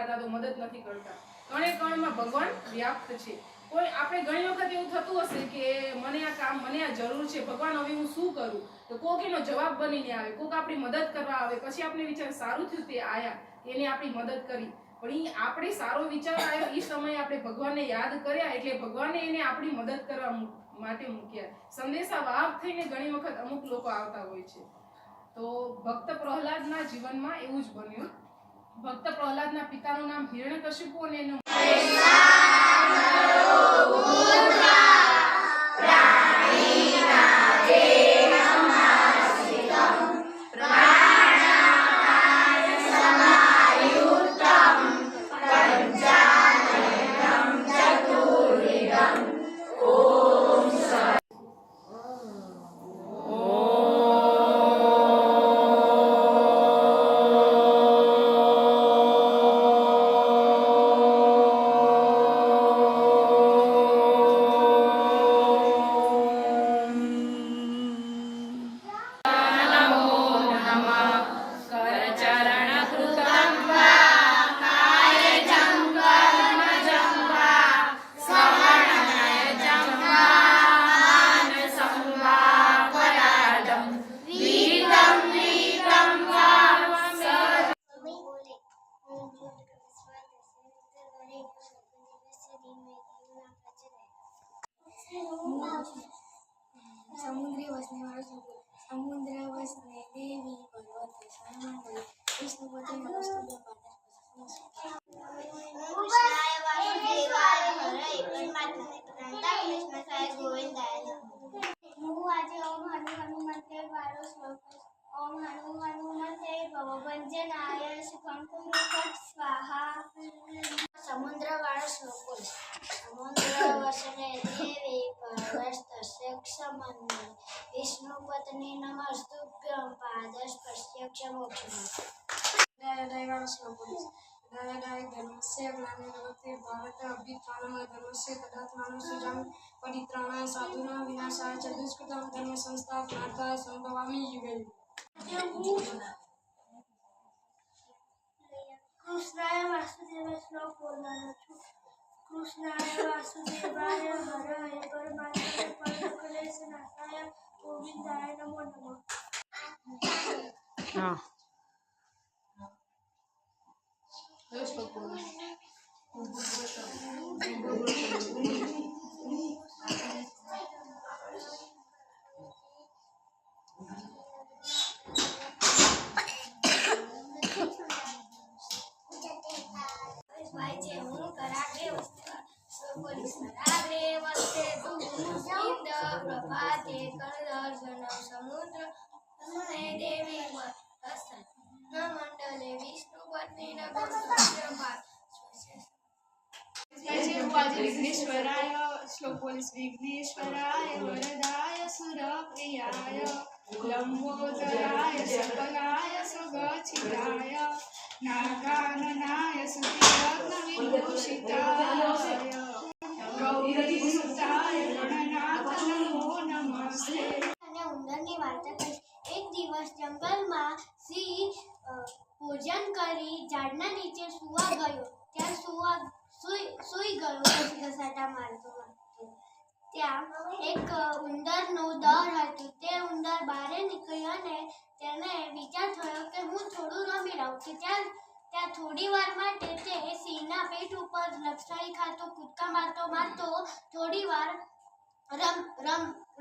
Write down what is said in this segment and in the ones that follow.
દેખાતા તો મદદ નથી કરતા. કણે કણમાં ભગવાન વ્યાપ્ત છે. કોઈ આપણે ઘણી વખત એવું થતું હશે કે મને આ કામ, મને આ જરૂર છે, ભગવાન હવે હું શું કરું? તો કોક એનો જવાબ બનીને આવે, કોક આપણી મદદ કરવા આવે, પછી આપણે વિચાર સારું થયું તે આયા, એને આપણી મદદ કરી. પણ આપણે સારો વિચાર આવ્યો એ સમયે આપણે ભગવાનને યાદ કર્યા એટલે ભગવાને એને આપણી મદદ કરવા માટે મૂક્યા. સંદેશા વાહક થઈને ઘણી વખત અમુક લોકો આવતા હોય છે. તો ભક્ત પ્રહલાદના જીવનમાં એવું જ બન્યું. ભક્ત પ્રહલાદના પિતાનું નામ હિરણ્યકશિપુ અને એનું समुद्री वसने वाला समुद्र वसने देवी पर्वत सामंडल विष्णुपति नमस्तुभ्यं कृष्णाय वासुदेवाय हरये परमात्मने प्रणता कृष्णाय गोविंदाय नमः આજે ઓમ હનુમતે વાળો શ્લોક ઓમ હનુમતે ભવભંજનાય સુખં કુરુ ફટ સ્વાહા समुद्र वाला श्लोक समुद्र वसने देवी परवस्तस्य क्षमन्ये विष्णुपत्नी नमस्तुभ्यं पादस्पर्श्य मोक्षम् दाय वाला श्लोक दाय धर्मस्य ग्लानिर्भवति भारत अभ्युत्थानं धर्मस्य तदात्मानं सृजामि परित्राणाय साधूनां विनाशाय च दुष्कृतं धर्म संस्थापनार्थाय सम्भवामि युगे कृष्णाय वासुदेवाय श्लोक बोलना છું कृष्णाय वासुदेवाय हरये परमात्मने परमक्लेशनाशाय गोविंदाय नमो नमः हाँ श्लोक बोलो प्रभाते करदर्शनं समुद्र देवी मंडले विष्णुपत्नी विघ्नेश्वराय श्लोक विघ्नेश्वराय वरदाय सुरप्रियाय लंबोदराय सकलाय सुगचिताय नागाननाय सुतिरत्नविभूषिताय गौरीसुताय गणनाथ नमो नमस्ते અને ઉંદરની વાર્તા કહીશ. એક દિવસ જંગલમાં સિંહ ભોજન કરી ઝાડના નીચે સૂવા ગયો. ત્યાં સૂઈ ગયો પછી ઘસાટા મારતો. ત્યાં એક ઉંદરનું દર હતું. તે ઉંદર બહાર નીકળ્યો અને તેને વિચાર થયો કે હું થોડું રમી લઉં. ત્યાં થોડી વાર માટે તે સિંહના પેટ ઉપર લપસણી ખાતો કૂદકા મારતો થોડી વાર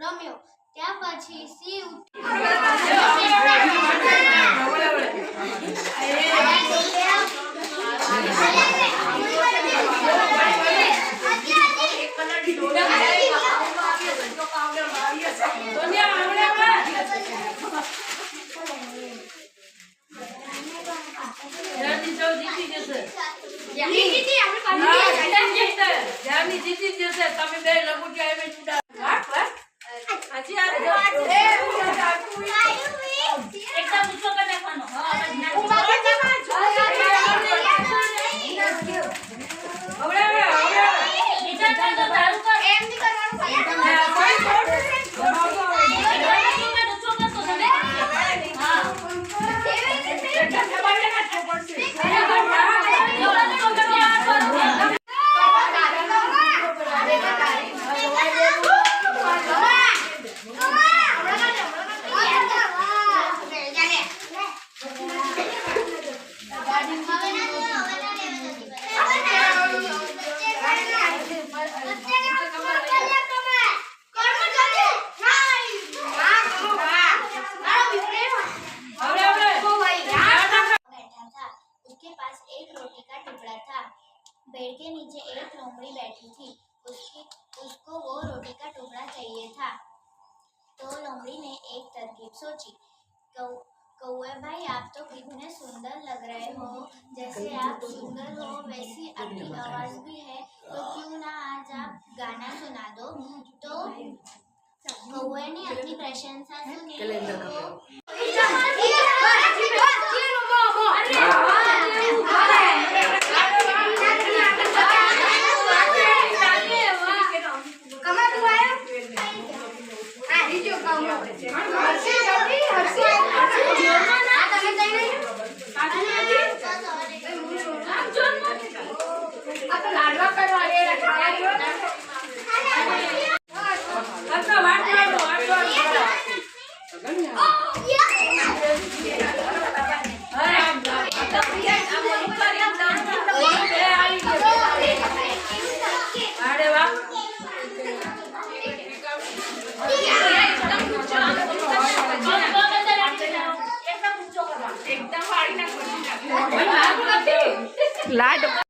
રમ્યો. ત્યાં પછી સિંહ જીતી જશે તમે બે લગુટિયા એમે ચૂડા હાજી આ એકદમ ઊંચો કરી નાખવાનો હવે लोमड़ी ने एक तरकीब सोची। कौवे भाई, आप तो कितने सुंदर लग रहे हो। जैसे आप सुंदर हो वैसी आपकी आवाज भी है, तो क्यों ना आज आप गाना सुना दो। तो कौवे ने अपनी प्रशंसा सुनी લાડ